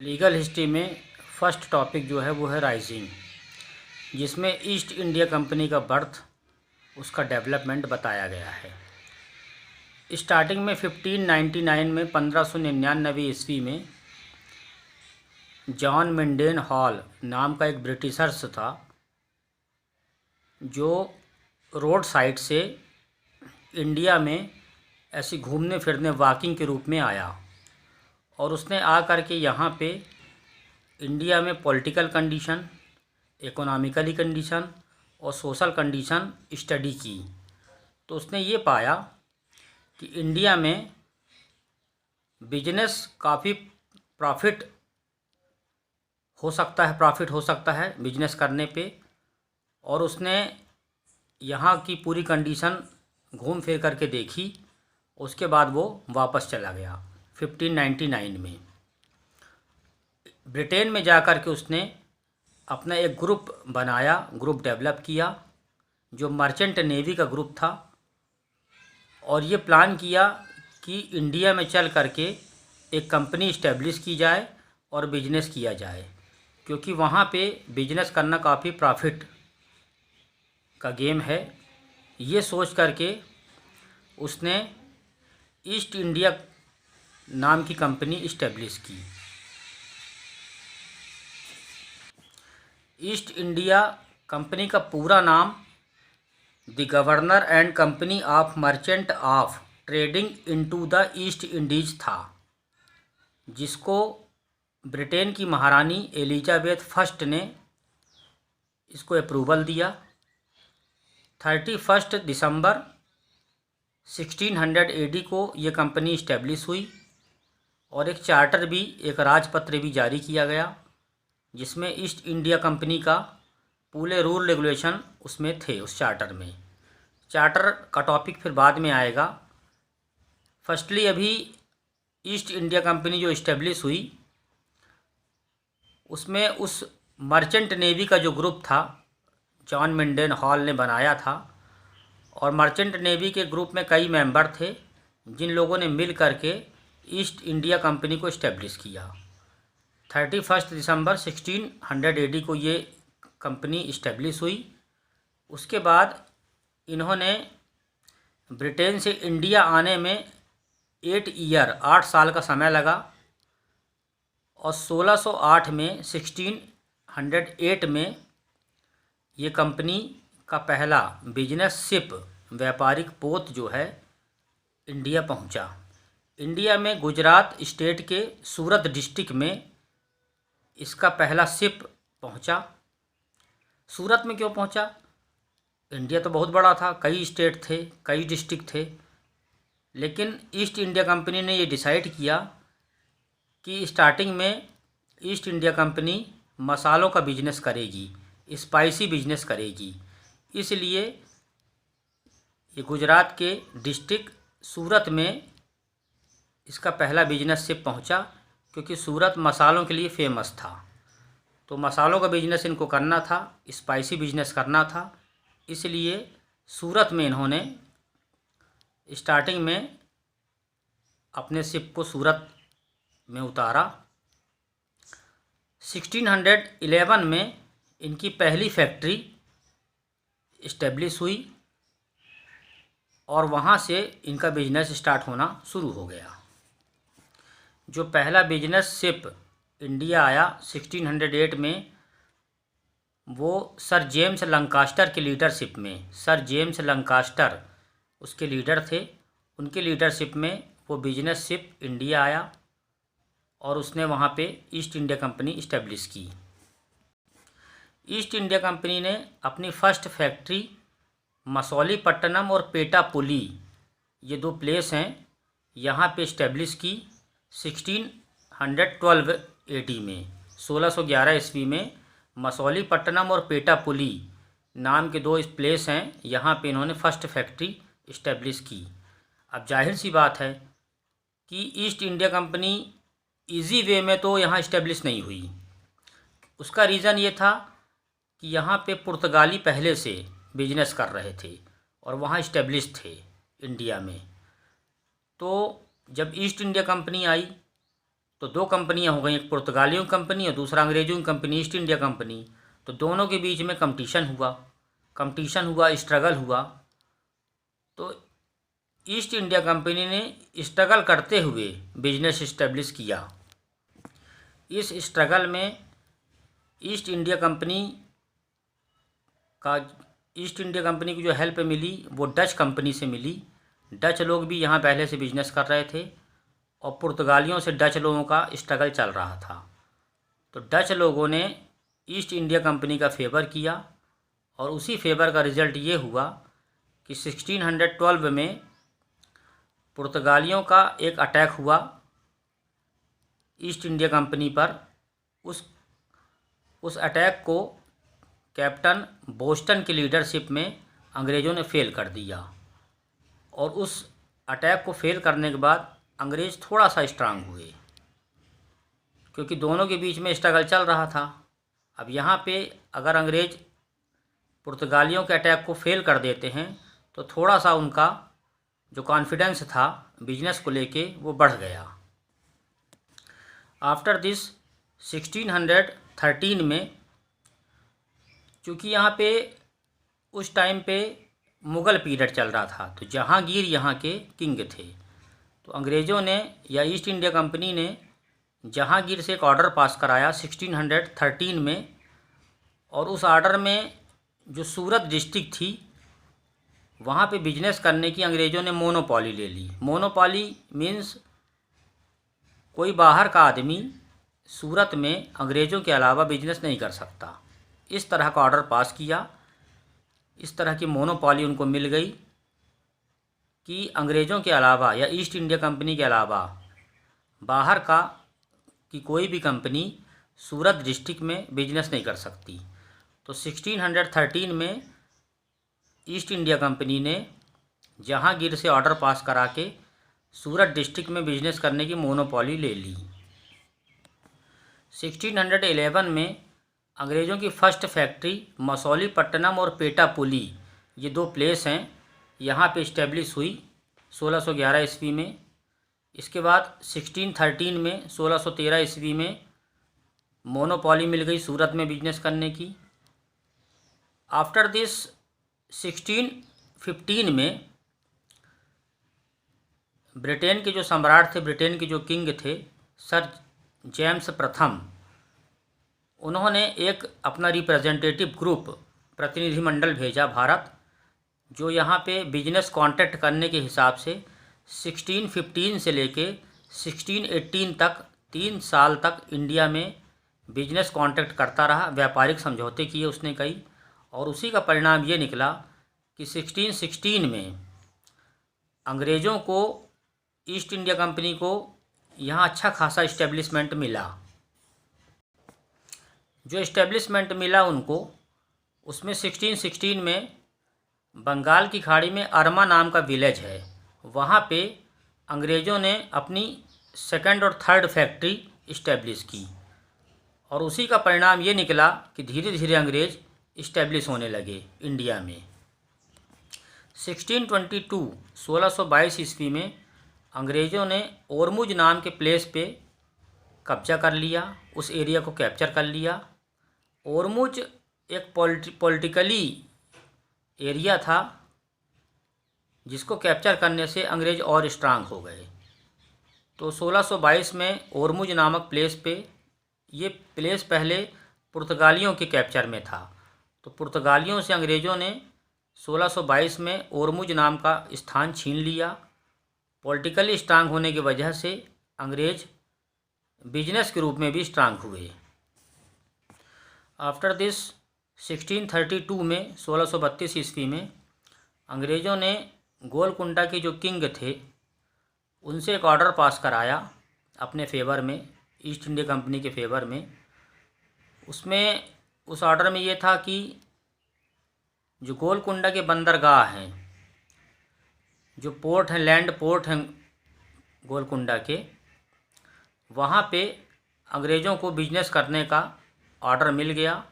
Legal history में first topic जो है वो है राइजिंग, जिसमें ईस्ट इंडिया कंपनी का बर्थ, उसका डेवलपमेंट बताया गया है। स्टार्टिंग में 1599 में 1599 ईस्वी में जॉन मेंडेन हॉल नाम का एक ब्रिटिशर्स था, जो रोड साइड से इंडिया में ऐसे घूमने फिरने वॉकिंग के रूप में आया और उसने आ कर के यहाँ पे इंडिया में पॉलिटिकल कंडीशन, इकोनॉमिकली कंडीशन और सोशल कंडीशन स्टडी की। तो उसने ये पाया कि इंडिया में बिजनेस काफ़ी प्रॉफिट हो सकता है बिजनेस करने पे, और उसने यहाँ की पूरी कंडीशन घूम फिर करके देखी। उसके बाद वो वापस चला गया 1599 में। ब्रिटेन में जा कर के उसने अपना एक ग्रुप बनाया, ग्रुप डेवलप किया, जो मर्चेंट नेवी का ग्रुप था, और ये प्लान किया कि इंडिया में चल करके एक कंपनी इस्टेब्लिश की जाए और बिजनेस किया जाए, क्योंकि वहाँ पे बिजनेस करना काफ़ी प्रॉफिट का गेम है। ये सोच करके उसने ईस्ट इंडिया नाम की कंपनी इस्टेब्लिश की। ईस्ट इंडिया कंपनी का पूरा नाम the governor and company of merchant of trading into the east Indies था, जिसको ब्रिटेन की महारानी एलिजाबेथ फर्स्ट ने इसको अप्रूवल दिया। 31 दिसंबर 1600 AD को ये कंपनी इस्टेब्लिश हुई और एक चार्टर भी, एक राजपत्र भी जारी किया गया, जिसमें ईस्ट इंडिया कंपनी का पूरे रूल रेगुलेशन उसमें थे, उस चार्टर में। चार्टर का टॉपिक फिर बाद में आएगा। फर्स्टली अभी ईस्ट इंडिया कंपनी जो इस्टेब्लिश हुई, उसमें उस मर्चेंट नेवी का जो ग्रुप था, जॉन मेंडेन हॉल ने बनाया था, और मर्चेंट नेवी के ग्रुप में कई मेंबर थे, जिन लोगों ने मिल करके ईस्ट इंडिया कंपनी को इस्टेब्लिश किया। 31 दिसंबर 1600 AD को ये कंपनी इस्टेब्लिश हुई। उसके बाद इन्होंने ब्रिटेन से इंडिया आने में 8 साल का समय लगा, और 1608 में 1608 में ये कंपनी का पहला बिजनेस शिप, व्यापारिक पोत जो है, इंडिया पहुंचा। इंडिया में गुजरात स्टेट के सूरत डिस्ट्रिक्ट में इसका पहला शिप पहुंचा। सूरत में क्यों पहुंचा? इंडिया तो बहुत बड़ा था, कई स्टेट थे, कई डिस्ट्रिक्ट थे, लेकिन ईस्ट इंडिया कंपनी ने ये डिसाइड किया कि स्टार्टिंग में ईस्ट इंडिया कंपनी मसालों का बिजनेस करेगी, स्पाइसी बिजनेस करेगी। इसलिए ये गुजरात के डिस्ट्रिक्ट सूरत में इसका पहला बिजनेस शिप पहुंचा, क्योंकि सूरत मसालों के लिए फेमस था। तो मसालों का बिजनेस इनको करना था, स्पाइसी बिजनेस करना था, इसलिए सूरत में इन्होंने स्टार्टिंग में अपने शिप को सूरत में उतारा। 1611 में इनकी पहली फैक्ट्री इस्टेब्लिश हुई और वहाँ से इनका बिजनेस स्टार्ट होना शुरू हो गया। जो पहला बिजनेस शिप इंडिया आया 1608 में, वो सर जेम्स लंकास्टर के लीडरशिप में, सर जेम्स लंकास्टर उसके लीडर थे, उनके लीडरशिप में वो बिजनेस शिप इंडिया आया और उसने वहाँ पे ईस्ट इंडिया कंपनी इस्टेब्लिश की। ईस्ट इंडिया कंपनी ने अपनी फर्स्ट फैक्ट्री मसौलीपट्टनम और पेटापुली, ये दो प्लेस हैं, यहाँ पे इस्टेब्लिश की 1612 AD में। 1611 ईस्वी में मसौलीपट्टनम और पेटापुली नाम के दो प्लेस हैं, यहाँ पे इन्होंने फर्स्ट फैक्ट्री इस्टेब्लिश की। अब जाहिर सी बात है कि east India company easy way में तो यहाँ इस्टेब्लिश नहीं हुई। उसका रीज़न ये था कि यहाँ पे पुर्तगाली पहले से बिजनेस कर रहे थे और वहाँ इस्टेब्लिश थे इंडिया में। तो जब ईस्ट इंडिया कंपनी आई तो दो कंपनियां हो गई, एक पुर्तगालियों की कंपनी और दूसरा अंग्रेज़ों की कंपनी ईस्ट इंडिया कंपनी। तो दोनों के बीच में कंपटीशन हुआ, स्ट्रगल हुआ। तो ईस्ट इंडिया कंपनी ने स्ट्रगल करते हुए बिजनेस इस्टेब्लिश किया। इस स्ट्रगल में ईस्ट इंडिया कंपनी की जो हेल्प मिली वो डच कंपनी से मिली। डच लोग भी यहाँ पहले से बिजनेस कर रहे थे और पुर्तगालियों से डच लोगों का स्ट्रगल चल रहा था। तो डच लोगों ने ईस्ट इंडिया कंपनी का फेवर किया और उसी फेवर का रिज़ल्ट ये हुआ कि 1612 में पुर्तगालियों का एक अटैक हुआ ईस्ट इंडिया कंपनी पर। उस अटैक को कैप्टन बोस्टन की लीडरशिप में अंग्रेज़ों ने फेल कर दिया और उस अटैक को फेल करने के बाद अंग्रेज़ थोड़ा सा स्ट्रांग हुए, क्योंकि दोनों के बीच में स्ट्रगल चल रहा था। अब यहाँ पे अगर अंग्रेज़ पुर्तगालियों के अटैक को फेल कर देते हैं तो थोड़ा सा उनका जो कॉन्फिडेंस था बिजनेस को लेके वो बढ़ गया। आफ्टर दिस 1613 में, चूँकि यहाँ पे उस टाइम पे मुग़ल पीरियड चल रहा था तो जहांगीर यहाँ के किंग थे। तो अंग्रेज़ों ने या ईस्ट इंडिया कंपनी ने जहांगीर से एक ऑर्डर पास कराया 1613 में, और उस ऑर्डर में जो सूरत डिस्ट्रिक्ट थी वहाँ पे बिजनेस करने की अंग्रेज़ों ने मोनोपॉली ले ली। मोनोपॉली मीन्स कोई बाहर का आदमी सूरत में अंग्रेज़ों के अलावा बिजनेस नहीं कर सकता। इस तरह का ऑर्डर पास किया। इस तरह की मोनोपॉली उनको मिल गई कि अंग्रेज़ों के अलावा या ईस्ट इंडिया कंपनी के अलावा बाहर की कोई भी कंपनी सूरत डिस्ट्रिक्ट में बिजनेस नहीं कर सकती। तो 1613 में ईस्ट इंडिया कंपनी ने जहांगीर से ऑर्डर पास करा के सूरत डिस्ट्रिक्ट में बिजनेस करने की मोनोपॉली ले ली। 1611 में अंग्रेज़ों की फर्स्ट फैक्ट्री मसौलीपट्टनम और पेटापुली, ये दो प्लेस हैं, यहाँ पे इस्टेब्लिश हुई 1611 ईस्वी में। इसके बाद 1613 में 1613 ईस्वी में मोनोपॉली मिल गई सूरत में बिजनेस करने की। आफ्टर दिस 1615 में ब्रिटेन के जो सम्राट थे, ब्रिटेन के जो किंग थे सर जेम्स प्रथम, उन्होंने एक अपना रिप्रेजेंटेटिव ग्रुप प्रतिनिधिमंडल भेजा भारत, जो यहाँ पे बिजनेस कॉन्टैक्ट करने के हिसाब से 1615 से लेके 1618 तक 3 साल तक इंडिया में बिजनेस कॉन्टैक्ट करता रहा। व्यापारिक समझौते किए उसने कई, और उसी का परिणाम ये निकला कि 1616 में अंग्रेज़ों को ईस्ट इंडिया कंपनी को यहाँ अच्छा खासा इस्टेब्लिशमेंट मिला। जो इस्टेब्लिशमेंट मिला उनको, उसमें 1616 में बंगाल की खाड़ी में अरमा नाम का विलेज है, वहाँ पे अंग्रेज़ों ने अपनी सेकंड और थर्ड फैक्ट्री इस्टेब्लिश की, और उसी का परिणाम ये निकला कि धीरे धीरे अंग्रेज़ इस्टेब्लिश होने लगे इंडिया में। 1622 ईस्वी में अंग्रेज़ों ने ओरमुज नाम के प्लेस पे कब्जा कर लिया, उस एरिया को कैप्चर कर लिया। ओरमुज एक पॉलिटिकली एरिया था जिसको कैप्चर करने से अंग्रेज़ और स्ट्रांग हो गए। तो 1622 में ओरमुज नामक प्लेस पे, ये प्लेस पहले पुर्तगालियों के कैप्चर में था, तो पुर्तगालियों से अंग्रेज़ों ने 1622 में ओरमुज नाम का स्थान छीन लिया। पॉलिटिकली स्ट्रांग होने की वजह से अंग्रेज़ बिजनेस के रूप में भी स्ट्रांग हुए। आफ्टर दिस 1632 में 1632 ईस्वी में अंग्रेज़ों ने गोलकुंडा के जो किंग थे उनसे एक ऑर्डर पास कराया अपने फेवर में, ईस्ट इंडिया कंपनी के फेवर में। उस ऑर्डर में ये था कि जो गोलकुंडा के बंदरगाह हैं, जो पोर्ट हैं, लैंड पोर्ट हैं गोलकुंडा के, वहाँ पे अंग्रेज़ों को बिजनेस करने का ऑर्डर मिल गया।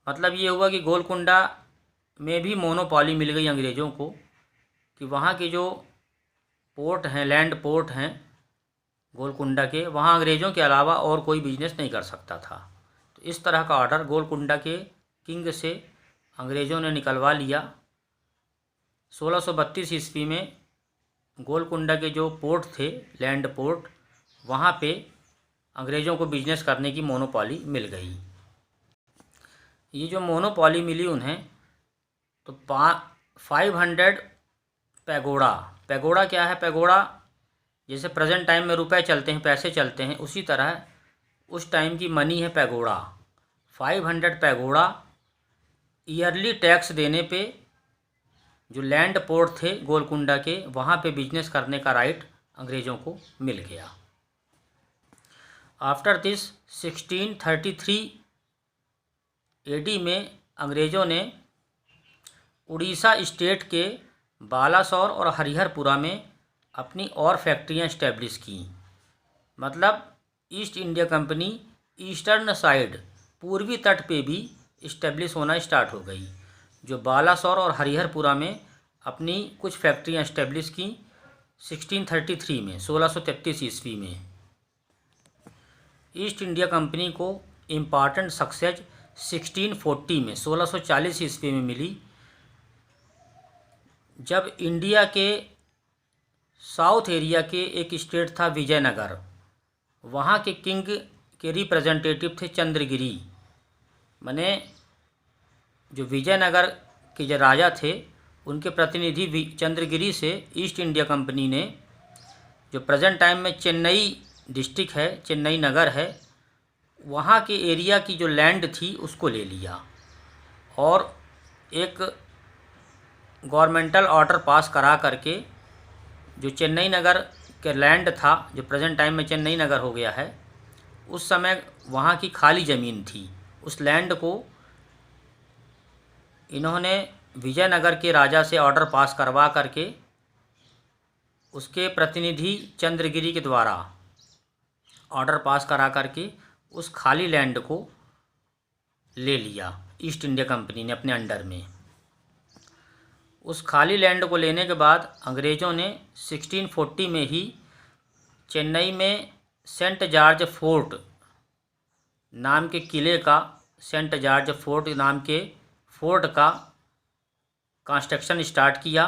मतलब ये हुआ कि गोलकुंडा में भी मोनोपॉली मिल गई अंग्रेज़ों को, कि वहाँ के जो पोर्ट हैं, लैंड पोर्ट हैं गोलकुंडा के, वहाँ अंग्रेज़ों के अलावा और कोई बिजनेस नहीं कर सकता था। तो इस तरह का ऑर्डर गोलकुंडा के किंग से अंग्रेज़ों ने निकलवा लिया। 1632 ईस्वी में गोलकुंडा के जो पोर्ट थे, लैंड पोर्ट, वहाँ पे अंग्रेज़ों को बिजनेस करने की मोनोपॉली मिल गई। ये जो मोनोपॉली मिली उन्हें, तो 500 पैगोडा। पैगोडा क्या है? पैगोडा जैसे प्रेजेंट टाइम में रुपए चलते हैं, पैसे चलते हैं, उसी तरह उस टाइम की मनी है पैगोडा। 500 पैगोडा ईयरली टैक्स देने पे जो लैंड पोर्ट थे गोलकुंडा के, वहाँ पे बिजनेस करने का राइट अंग्रेज़ों को मिल गया। आफ्टर दिस 1633 एडी में अंग्रेज़ों ने उड़ीसा स्टेट के बालासोर और हरिहरपुरा में अपनी और फैक्ट्रियां इस्टेब्लिश की। मतलब east India company eastern side, पूर्वी तट पे भी इस्टेब्लिश होना स्टार्ट हो गई। जो बालासोर और हरिहरपुरा में अपनी कुछ फैक्ट्रियां इस्टेब्लिश की 1633 में, 1633 ईस्वी में। ईस्ट इंडिया कंपनी को इम्पॉर्टेंट सक्सेस 1640 में, 1640 ईस्वी में मिली, जब इंडिया के साउथ एरिया के एक स्टेट था विजयनगर, वहाँ के किंग के रिप्रेजेंटेटिव थे चंद्रगिरी। माने जो विजयनगर के जो राजा थे, उनके प्रतिनिधि चंद्रगिरी से ईस्ट इंडिया कंपनी ने, जो प्रेजेंट टाइम में चेन्नई डिस्ट्रिक्ट है, चेन्नई नगर है, वहाँ के एरिया की जो लैंड थी उसको ले लिया और एक गवर्नमेंटल ऑर्डर पास करा करके जो चेन्नई नगर के लैंड था, जो प्रेजेंट टाइम में चेन्नई नगर हो गया है, उस समय वहाँ की खाली ज़मीन थी, उस लैंड को इन्होंने विजयनगर के राजा से ऑर्डर पास करवा करके उसके प्रतिनिधि चंद्रगिरी के द्वारा ऑर्डर पास करा करके उस खाली लैंड को ले लिया ईस्ट इंडिया कंपनी ने अपने अंडर में। उस खाली लैंड को लेने के बाद अंग्रेज़ों ने 1640 में ही चेन्नई में सेंट जॉर्ज फोर्ट नाम के किले का, सेंट जॉर्ज फोर्ट नाम के फोर्ट का कंस्ट्रक्शन स्टार्ट किया।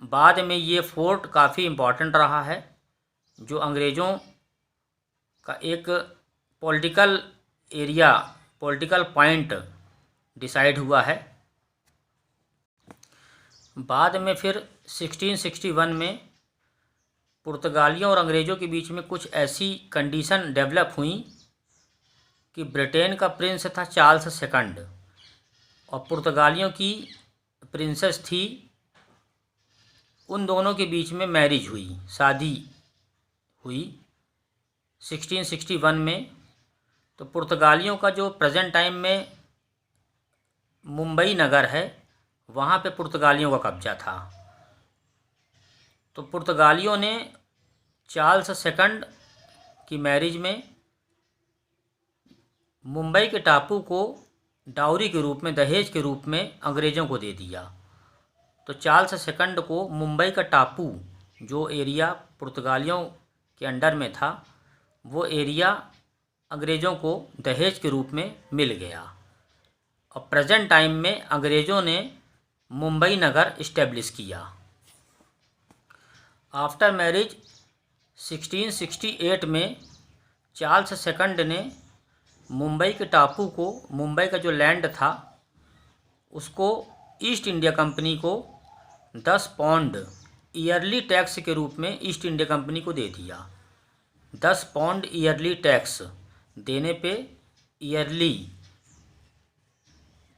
बाद में ये फोर्ट काफ़ी इम्पोर्टेंट रहा है, जो अंग्रेज़ों का एक political area, political point decide हुआ है। बाद में फिर 1661 में पुर्तगालियों और अंग्रेज़ों के बीच में कुछ ऐसी कंडीशन डेवलप हुई कि ब्रिटेन का प्रिंस था चार्ल्स सेकंड और पुर्तगालियों की प्रिंसेस थी, उन दोनों के बीच में मैरिज हुई, शादी हुई 1661 में। तो पुर्तगालियों का जो प्रेजेंट टाइम में मुंबई नगर है, वहाँ पे पुर्तगालियों का कब्जा था। तो पुर्तगालियों ने चार्ल्स सेकंड की मैरिज में मुंबई के टापू को डाउरी के रूप में, दहेज के रूप में अंग्रेज़ों को दे दिया। तो चार्ल्स सेकंड को मुंबई का टापू, जो एरिया पुर्तगालियों के अंडर में था, वो एरिया अंग्रेज़ों को दहेज के रूप में मिल गया और प्रेजेंट टाइम में अंग्रेज़ों ने मुंबई नगर इस्टेब्लिश किया। आफ्टर मैरिज 1668 में चार्ल्स सेकंड ने मुंबई के टापू को, मुंबई का जो लैंड था, उसको ईस्ट इंडिया कंपनी को 10 पाउंड ईयरली टैक्स के रूप में ईस्ट इंडिया कंपनी को दे दिया। 10 पाउंड ईयरली टैक्स देने पे, ईयरली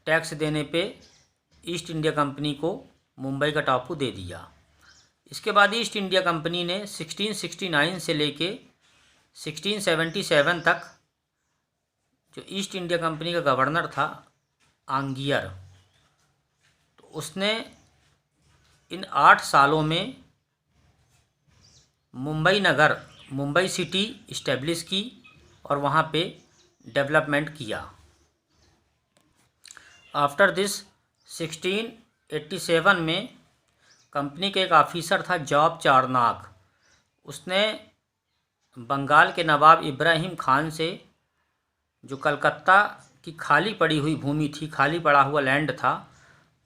टैक्स देने पे ईस्ट इंडिया कंपनी को मुंबई का टापू दे दिया। इसके बाद ईस्ट इंडिया कंपनी ने 1669 से लेके 1677 तक जो ईस्ट इंडिया कंपनी का गवर्नर था आंगियर, तो उसने इन 8 सालों में मुंबई नगर, मुंबई सिटी इस्टेब्लिश की और वहाँ पे डेवलपमेंट किया। आफ्टर दिस 1687 में कंपनी के एक ऑफिसर था जॉब चारनाक, उसने बंगाल के नवाब इब्राहिम खान से जो कलकत्ता की खाली पड़ी हुई भूमि थी, खाली पड़ा हुआ लैंड था,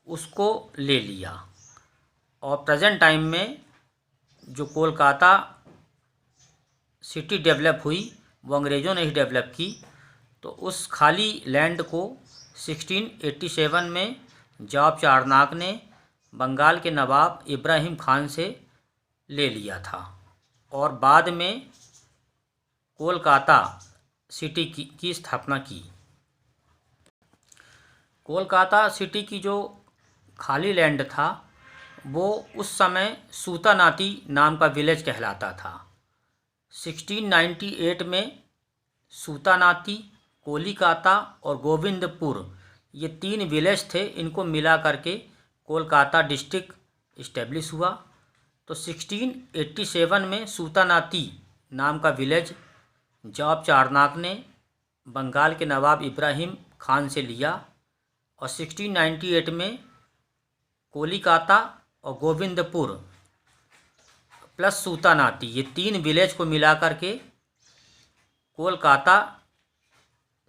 उसको ले लिया। और प्रेजेंट टाइम में जो कोलकाता सिटी डेवलप हुई वो अंग्रेज़ों ने ही डेवलप की। तो उस खाली लैंड को 1687 में जॉब चारनाक ने बंगाल के नवाब इब्राहिम खान से ले लिया था और बाद में कोलकाता सिटी की स्थापना की। कोलकाता सिटी की जो खाली लैंड था वो उस समय सूतानाती नाम का विलेज कहलाता था। 1698 में सूतानाती, कोलिकाता और गोविंदपुर ये 3 विलेज थे, इनको मिला करके कोलकाता डिस्ट्रिक्ट इस्टेब्लिश हुआ। तो 1687 में सूतानाती नाम का विलेज जॉब चारनाक ने बंगाल के नवाब इब्राहिम खान से लिया और 1698 में कोलिकाता और गोविंदपुर प्लस सूतानाती ये 3 विलेज को मिला करके कोलकाता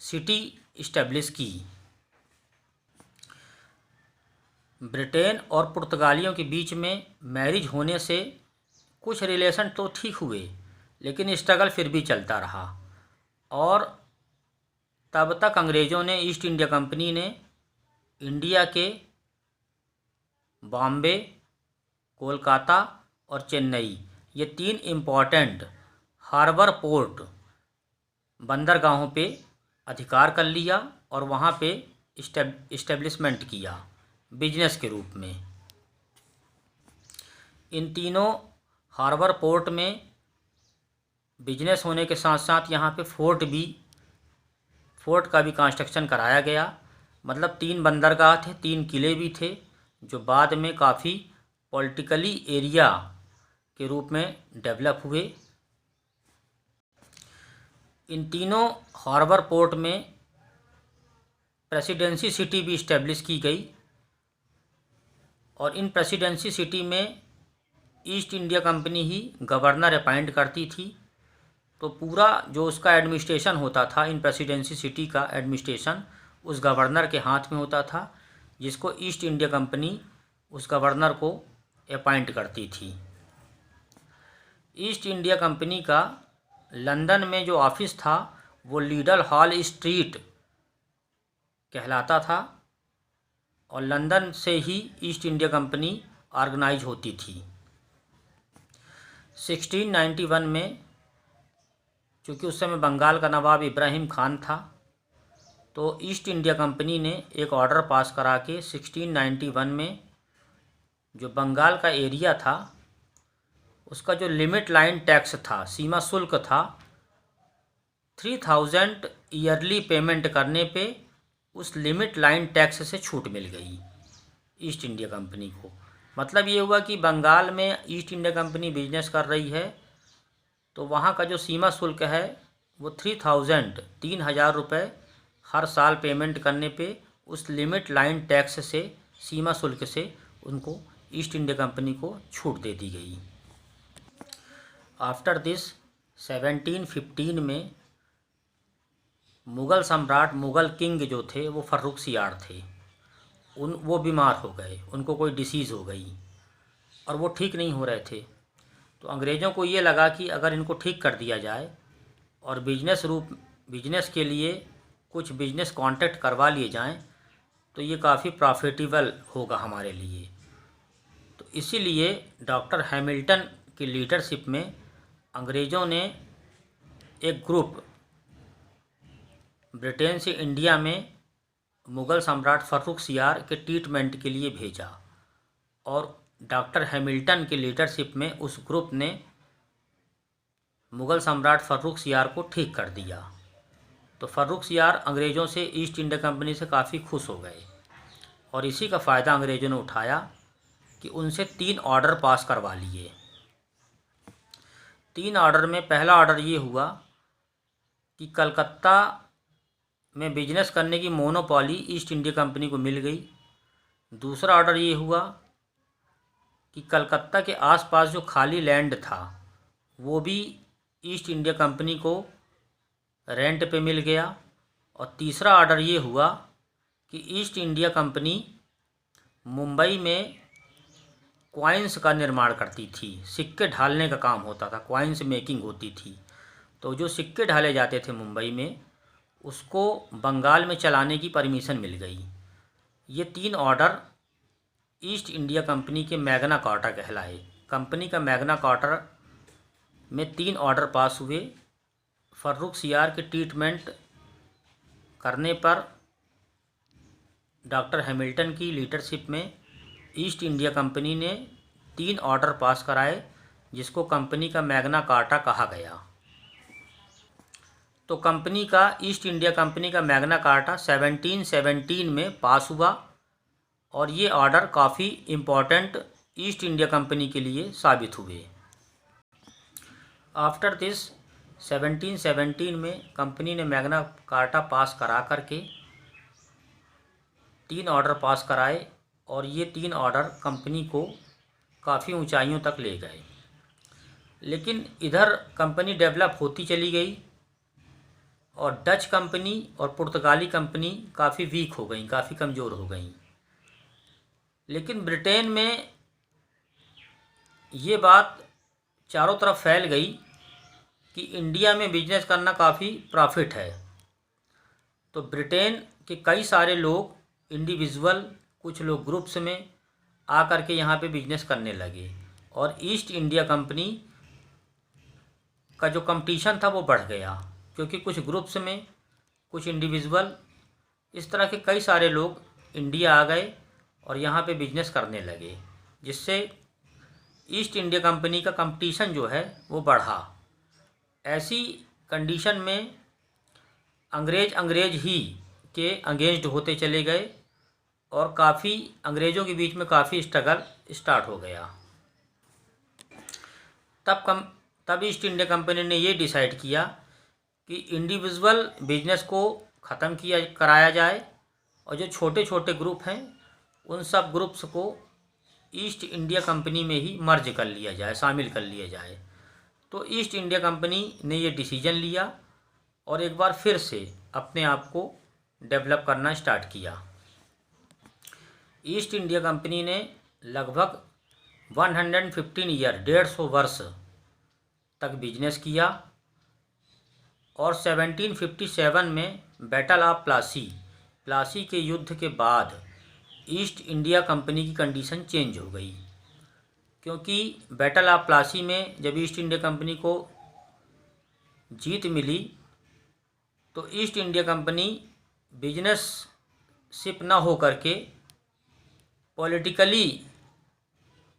सिटी इस्टेब्लिश की। ब्रिटेन और पुर्तगालियों के बीच में मैरिज होने से कुछ रिलेशन तो ठीक हुए, लेकिन स्ट्रगल फिर भी चलता रहा। और तब तक अंग्रेज़ों ने, ईस्ट इंडिया कंपनी ने इंडिया के बॉम्बे, कोलकाता और चेन्नई ये 3 इम्पॉर्टेंट हार्बर पोर्ट बंदरगाहों पे अधिकार कर लिया और वहाँ पे इस्टेब्लिशमेंट किया बिजनेस के रूप में। इन तीनों हार्बर पोर्ट में बिजनेस होने के साथ साथ यहाँ पे फोर्ट का भी कंस्ट्रक्शन कराया गया। मतलब 3 बंदरगाह थे, 3 किले भी थे जो बाद में काफ़ी पॉलिटिकली एरिया के रूप में डेवलप हुए। इन तीनों हार्बर पोर्ट में प्रेसिडेंसी सिटी भी इस्टेब्लिश की गई और इन प्रेसिडेंसी सिटी में ईस्ट इंडिया कंपनी ही गवर्नर अपॉइंट करती थी। तो पूरा जो उसका एडमिनिस्ट्रेशन होता था, इन प्रेसिडेंसी सिटी का एडमिनिस्ट्रेशन उस गवर्नर के हाथ में होता था, जिसको ईस्ट इंडिया कंपनी उस गवर्नर को अपॉइंट करती थी। ईस्ट इंडिया कंपनी का लंदन में जो ऑफिस था वो लीडल हॉल स्ट्रीट कहलाता था और लंदन से ही ईस्ट इंडिया कंपनी ऑर्गेनाइज होती थी। 1691 में चूँकि उस समय बंगाल का नवाब इब्राहिम खान था, तो ईस्ट इंडिया कंपनी ने एक ऑर्डर पास करा के 1691 में जो बंगाल का एरिया था उसका जो लिमिट लाइन टैक्स था, सीमा शुल्क था, 3000 ईयरली पेमेंट करने पे उस लिमिट लाइन टैक्स से छूट मिल गई ईस्ट इंडिया कंपनी को। मतलब ये हुआ कि बंगाल में ईस्ट इंडिया कंपनी बिजनेस कर रही है तो वहाँ का जो सीमा शुल्क है वो 3000 रुपये हर साल पेमेंट करने पे उस लिमिट लाइन टैक्स से, सीमा शुल्क से उनको ईस्ट इंडिया कंपनी को छूट दे दी गई। आफ्टर दिस 1715 में मुग़ल सम्राट, मुग़ल किंग जो थे वो फर्रुखसियार थे, वो बीमार हो गए, उनको कोई डिसीज़ हो गई और वो ठीक नहीं हो रहे थे। तो अंग्रेज़ों को ये लगा कि अगर इनको ठीक कर दिया जाए और बिजनेस के लिए कुछ बिजनेस कॉन्ट्रैक्ट करवा लिए जाएं तो ये काफ़ी प्रॉफिटेबल होगा हमारे लिए। तो इसीलिए डॉक्टर हैमिल्टन की लीडरशिप में अंग्रेज़ों ने एक ग्रुप ब्रिटेन से इंडिया में मुग़ल सम्राट फर्रुखसियार के ट्रीटमेंट के लिए भेजा और डॉक्टर हैमिल्टन की लीडरशिप में उस ग्रुप ने मुग़ल सम्राट फर्रुखसियार को ठीक कर दिया। तो फर्रुखसियार अंग्रेज़ों से, ईस्ट इंडिया कंपनी से काफ़ी खुश हो गए और इसी का फ़ायदा अंग्रेज़ों ने उठाया कि उनसे 3 ऑर्डर पास करवा लिए। 3 ऑर्डर में पहला ऑर्डर ये हुआ कि कलकत्ता में बिजनेस करने की मोनोपॉली ईस्ट इंडिया कंपनी को मिल गई। दूसरा ऑर्डर ये हुआ कि कलकत्ता के आसपास जो खाली लैंड था वो भी ईस्ट इंडिया कंपनी को रेंट पे मिल गया। और तीसरा ऑर्डर ये हुआ कि ईस्ट इंडिया कंपनी मुंबई में कॉइन्स का निर्माण करती थी, सिक्के ढालने का काम होता था, कॉइन्स मेकिंग होती थी। तो जो सिक्के ढाले जाते थे मुंबई में, उसको बंगाल में चलाने की परमिशन मिल गई। ये 3 ऑर्डर ईस्ट इंडिया कंपनी के मैग्ना कार्टा कहलाए। कंपनी का मैग्ना कार्टा में 3 ऑर्डर पास हुए। फर्रुख-सियार के ट्रीटमेंट करने पर डॉक्टर हैमिल्टन की लीडरशिप में ईस्ट इंडिया कंपनी ने 3 ऑर्डर पास कराए, जिसको कंपनी का मैग्ना कार्टा कहा गया। तो ईस्ट इंडिया कंपनी का मैग्ना कार्टा 1717 में पास हुआ और ये ऑर्डर काफ़ी इम्पोर्टेंट ईस्ट इंडिया कंपनी के लिए साबित हुए। आफ्टर दिस 1717 में कंपनी ने मैग्ना कार्टा पास करा करके 3 ऑर्डर पास कराए और ये 3 ऑर्डर कंपनी को काफ़ी ऊंचाइयों तक ले गए। लेकिन इधर कंपनी डेवलप होती चली गई और डच कंपनी और पुर्तगाली कंपनी काफ़ी वीक हो गई, काफ़ी कमज़ोर हो गई। लेकिन ब्रिटेन में ये बात चारों तरफ फैल गई कि इंडिया में बिजनेस करना काफ़ी प्रॉफिट है। तो ब्रिटेन के कई सारे लोग इंडिविजुअल, कुछ लोग ग्रुप्स में आकर के यहाँ पे बिजनेस करने लगे और ईस्ट इंडिया कंपनी का जो कंपटीशन था वो बढ़ गया, क्योंकि कुछ ग्रुप्स में, कुछ इंडिविजुअल, इस तरह के कई सारे लोग इंडिया आ गए और यहाँ पे बिजनेस करने लगे, जिससे ईस्ट इंडिया कंपनी का कंपटीशन जो है वो बढ़ा। ऐसी कंडीशन में अंग्रेज ही के अगेंस्ट होते चले गए और काफ़ी अंग्रेज़ों के बीच में काफ़ी स्ट्रगल स्टार्ट हो गया। तब ईस्ट इंडिया कंपनी ने ये डिसाइड किया कि इंडिविजुअल बिजनेस को ख़त्म कराया जाए और जो छोटे छोटे ग्रुप हैं उन सब ग्रुप्स को ईस्ट इंडिया कंपनी में ही मर्ज कर लिया जाए, शामिल कर लिया जाए। तो ईस्ट इंडिया कंपनी ने ये डिसीजन लिया और एक बार फिर से अपने आप को डेवलप करना स्टार्ट किया। ईस्ट इंडिया कंपनी ने लगभग 115 ईयर, 150 वर्ष तक बिजनेस किया और 1757 में बैटल ऑफ प्लासी के युद्ध के बाद ईस्ट इंडिया कंपनी की कंडीशन चेंज हो गई, क्योंकि बैटल ऑफ प्लासी में जब ईस्ट इंडिया कंपनी को जीत मिली तो east India company business ship ना हो करके पॉलिटिकली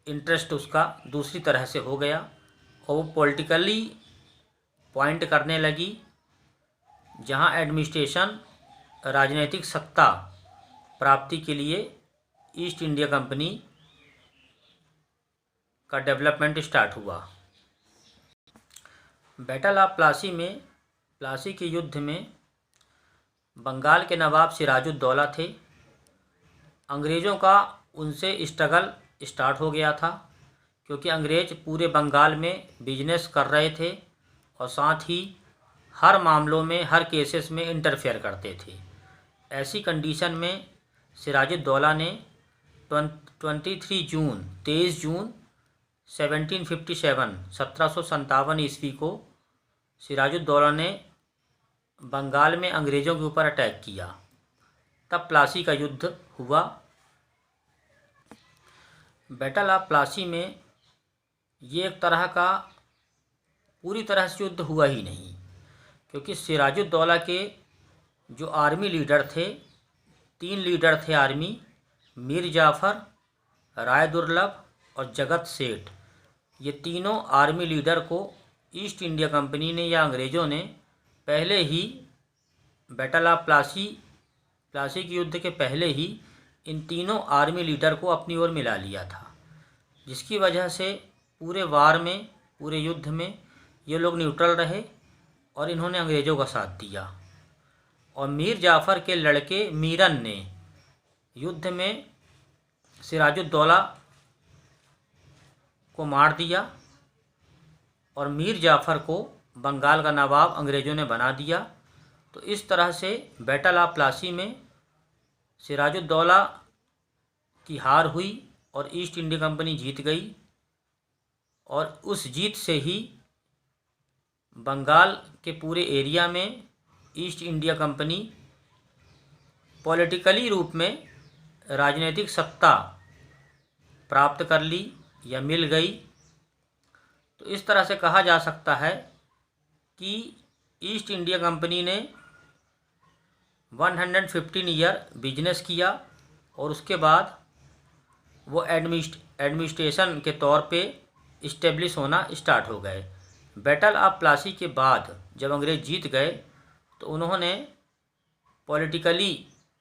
इंटरेस्ट उसका दूसरी तरह से हो गया और वो पॉलिटिकली पॉइंट करने लगी, जहां एडमिनिस्ट्रेशन, राजनीतिक सत्ता प्राप्ति के लिए ईस्ट इंडिया कंपनी का डेवलपमेंट स्टार्ट हुआ। बैटल ऑफ प्लासी के युद्ध में बंगाल के नवाब सिराजुद्दौला थे। अंग्रेज़ों का उनसे स्ट्रगल स्टार्ट हो गया था, क्योंकि अंग्रेज़ पूरे बंगाल में बिजनेस कर रहे थे और साथ ही हर मामलों में, हर केसेस में इंटरफेयर करते थे। ऐसी कंडीशन में सिराजुद्दौला ने 23 जून 1757 ईस्वी को सिराजुद्दौला ने बंगाल में अंग्रेज़ों के ऊपर अटैक किया। तब प्लासी का युद्ध हुआ। बैटल ऑफ प्लासी में ये एक तरह का पूरी तरह से युद्ध हुआ ही नहीं, क्योंकि सिराजुद्दौला के जो आर्मी लीडर थे, 3 लीडर थे आर्मी, मीर जाफ़र, राय दुर्लभ और जगत सेठ। ये तीनों आर्मी लीडर को ईस्ट इंडिया कंपनी ने या अंग्रेज़ों ने पहले ही बैटल ऑफ प्लासी के युद्ध के पहले ही इन तीनों आर्मी लीडर को अपनी ओर मिला लिया था, जिसकी वजह से पूरे वार में, पूरे युद्ध में ये लोग न्यूट्रल रहे और इन्होंने अंग्रेज़ों का साथ दिया। और मीर जाफ़र के लड़के मीरन ने युद्ध में सिराजुद्दौला को मार दिया और मीर जाफ़र को बंगाल का नवाब अंग्रेज़ों ने बना दिया। तो इस तरह से बैटल ऑफ प्लासी में सिराजुद्दौला की हार हुई और ईस्ट इंडिया कंपनी जीत गई। और उस जीत से ही बंगाल के पूरे एरिया में ईस्ट इंडिया कंपनी पॉलिटिकली रूप में राजनीतिक सत्ता प्राप्त कर ली या मिल गई। तो इस तरह से कहा जा सकता है कि ईस्ट इंडिया कंपनी ने 115 ईयर बिजनेस किया और उसके बाद वो एडमिनिस्ट्रेशन के तौर पे इस्टेब्लिश होना स्टार्ट हो गए। बैटल ऑफ प्लासी के बाद जब अंग्रेज़ जीत गए तो उन्होंने पॉलिटिकली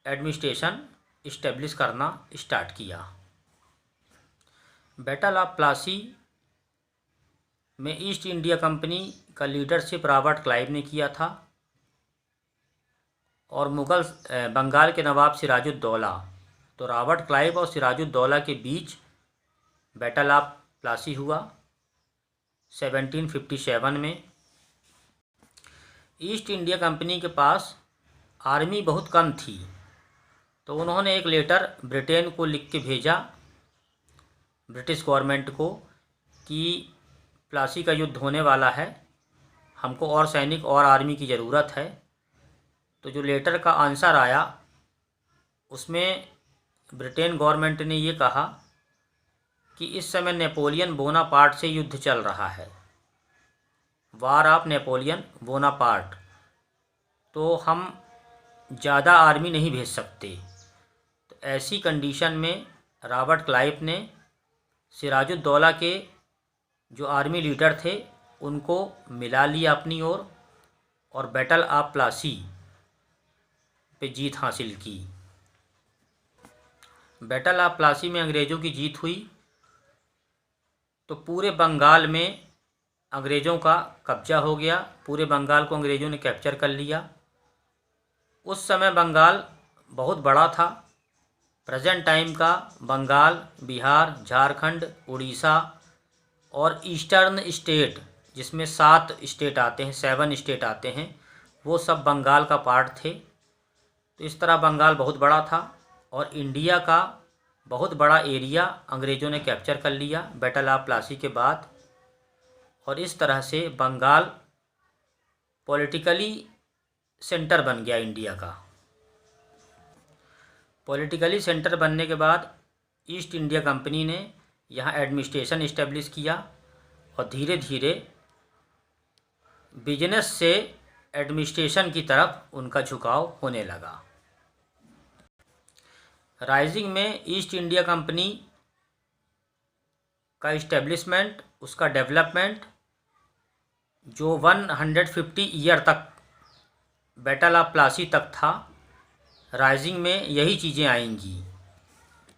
एडमिनिस्ट्रेशन इस्टेब्लिश करना स्टार्ट किया। बैटल ऑफ प्लासी में ईस्ट इंडिया कंपनी का लीडरशिप रॉबर्ट क्लाइव ने किया था और बंगाल के नवाब सिराजुद्दौला, तो रॉबर्ट क्लाइव और सिराजुद्दौला के बीच बैटल ऑफ प्लासी हुआ 1757 में। ईस्ट इंडिया कंपनी के पास आर्मी बहुत कम थी, तो उन्होंने एक लेटर ब्रिटेन को लिख के भेजा, ब्रिटिश गवर्नमेंट को, कि प्लासी का युद्ध होने वाला है, हमको और सैनिक और आर्मी की ज़रूरत है। तो जो लेटर का आंसर आया उसमें ब्रिटेन गवर्नमेंट ने ये कहा कि इस समय नेपोलियन बोनापार्ट से युद्ध चल रहा है, वार ऑफ नेपोलियन बोनापार्ट, तो हम ज़्यादा आर्मी नहीं भेज सकते। तो ऐसी कंडीशन में रॉबर्ट क्लाइव ने सिराजुद्दौला के जो आर्मी लीडर थे उनको मिला लिया अपनी ओर और बैटल ऑफ प्लासी पे जीत हासिल की। बैटल ऑफ प्लासी में अंग्रेज़ों की जीत हुई तो पूरे बंगाल में अंग्रेज़ों का कब्जा हो गया, पूरे बंगाल को अंग्रेज़ों ने कैप्चर कर लिया। उस समय बंगाल बहुत बड़ा था। प्रेजेंट टाइम का बंगाल, बिहार, झारखंड, उड़ीसा और ईस्टर्न स्टेट, जिसमें 7 स्टेट आते हैं, 7 स्टेट आते हैं, वो सब बंगाल का पार्ट थे। तो इस तरह बंगाल बहुत बड़ा था और इंडिया का बहुत बड़ा एरिया अंग्रेज़ों ने कैप्चर कर लिया बैटल ऑफ प्लासी के बाद। और इस तरह से बंगाल पॉलिटिकली सेंटर बन गया इंडिया का। पॉलिटिकली सेंटर बनने के बाद ईस्ट इंडिया कंपनी ने यहाँ एडमिनिस्ट्रेशन इस्टेब्लिश किया और धीरे धीरे बिजनेस से एडमिनिस्ट्रेशन की तरफ उनका झुकाव होने लगा। राइजिंग में ईस्ट इंडिया कंपनी का इस्टेब्लिशमेंट, उसका डेवलपमेंट जो 150 ईयर तक बैटल ऑफ प्लासी तक था, राइजिंग में यही चीज़ें आएंगी।